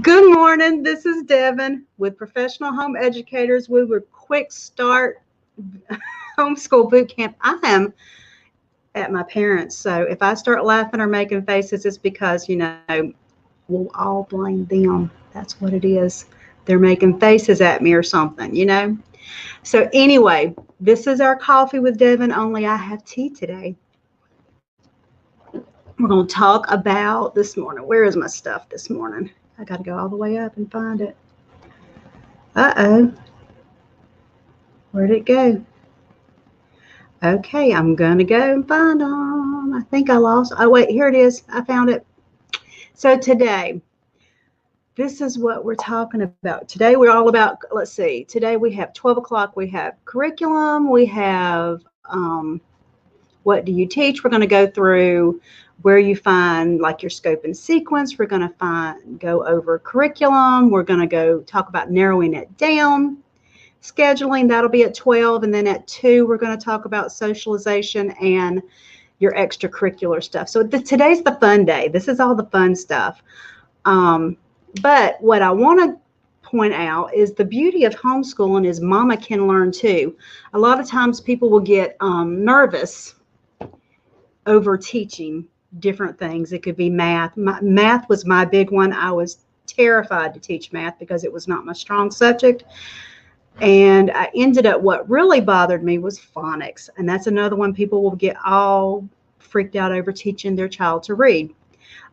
Good morning. This is Deven with Professional Home Educators with a quick start homeschool boot camp. I am at my parents', so if I start laughing or making faces, it's because, we'll all blame them. That's what it is. They're making faces at me or something. So, anyway, this is our coffee with Deven, only I have tea today. We're going to talk about this morning. Where is my stuff this morning? I got to go all the way up and find it. Uh-oh. Where'd it go? Okay, I'm going to go and find them. I think I lost. Oh, wait, here it is. I found it. So today, this is what we're talking about. Today, we're all about, let's see, today we have 12 o'clock. We have curriculum. We have what do you teach. We're going to go through where you find like your scope and sequence. We're going to go over curriculum. We're going to go talk about narrowing it down. Scheduling, that'll be at 12. And then at 2, we're going to talk about socialization and your extracurricular stuff. So today's the fun day. This is all the fun stuff. But what I want to point out is the beauty of homeschooling is mama can learn too. A lot of times people will get nervous over teaching different things. It could be math. Math was my big one. I was terrified to teach math because it was not my strong subject. And I ended up, what really bothered me was phonics. And that's another one people will get all freaked out over teaching their child to read.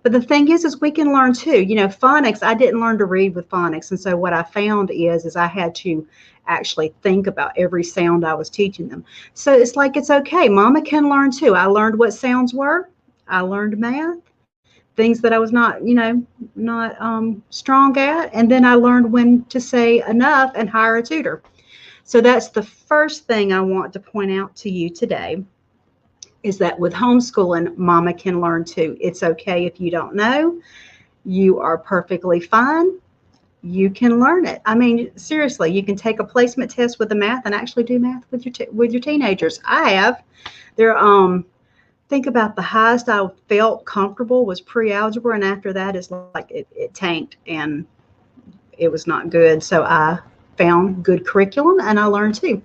But the thing is we can learn too. Phonics, I didn't learn to read with phonics. And so what I found is I had to actually think about every sound I was teaching them. So it's like, it's okay. Mama can learn too. I learned what sounds were. I learned math, things that I was not strong at. And then I learned when to say enough and hire a tutor. So that's the first thing I want to point out to you today, is that with homeschooling, mama can learn too. It's okay if you don't know. You are perfectly fine. You can learn it. I mean, seriously, you can take a placement test with the math and actually do math with your teenagers. I have. Think about the highest I felt comfortable was pre-algebra, and after that is like it tanked and it was not good. So I found good curriculum and I learned too.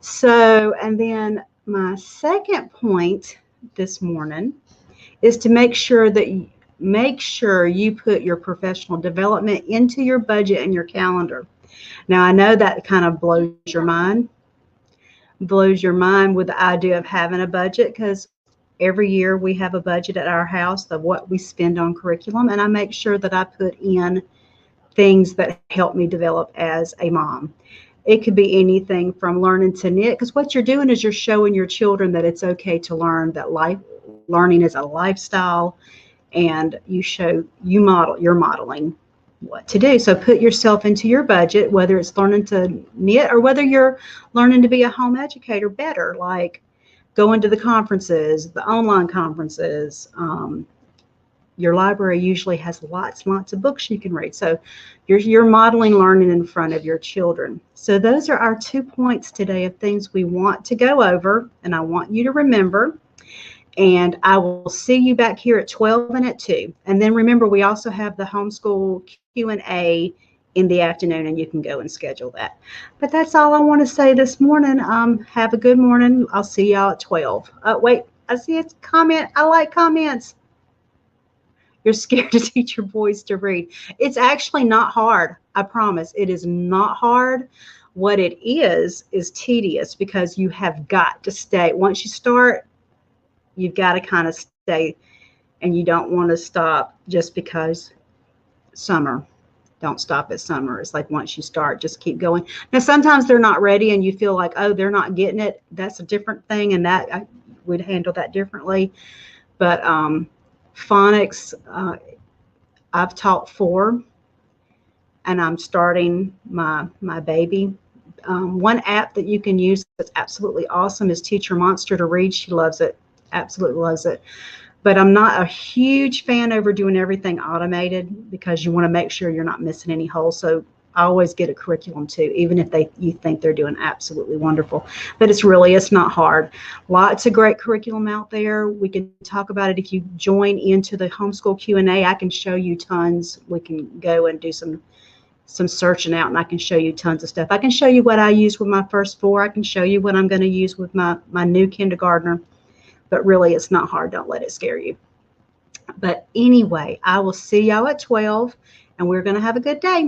So, and then my second point this morning is to make sure you put your professional development into your budget and your calendar. Now, I know that kind of blows your mind with the idea of having a budget, because every year we have a budget at our house of what we spend on curriculum, and I make sure that I put in things that help me develop as a mom. It could be anything from learning to knit, because what you're doing is you're showing your children that it's okay to learn, that learning is a lifestyle, and you're modeling what to do. So put yourself into your budget, whether it's learning to knit or whether you're learning to be a home educator better, like going to the conferences, the online conferences. Your library usually has lots of books you can read. So you're modeling learning in front of your children. So those are our 2 points today of things we want to go over, and I want you to remember. And I will see you back here at 12 and at 2. And then remember, we also have the homeschool Q&A in the afternoon, and you can go and schedule that. But that's all I want to say this morning. Have a good morning. I'll see y'all at 12. Wait, I see a comment. I like comments. You're scared to teach your boys to read. It's actually not hard. I promise. It is not hard. What it is tedious, because you have got to stay. Once you start, you've got to kind of stay, and you don't want to stop just because summer. Don't stop at summer. It's like once you start, just keep going. Now, sometimes they're not ready and you feel like, oh, they're not getting it. That's a different thing, and that I would handle that differently. But phonics, I've taught 4, and I'm starting my baby. One app that you can use that's absolutely awesome is Teacher Monster to Read. She loves it, absolutely loves it. But I'm not a huge fan over doing everything automated, because you want to make sure you're not missing any holes. So I always get a curriculum too, even if you think they're doing absolutely wonderful. But it's not hard. Lots of great curriculum out there. We can talk about it. If you join into the homeschool Q&A, I can show you tons. We can go and do some searching out, and I can show you tons of stuff. I can show you what I use with my first 4. I can show you what I'm going to use with my new kindergartner. But really, it's not hard. Don't let it scare you. But anyway, I will see y'all at 12, and we're going to have a good day.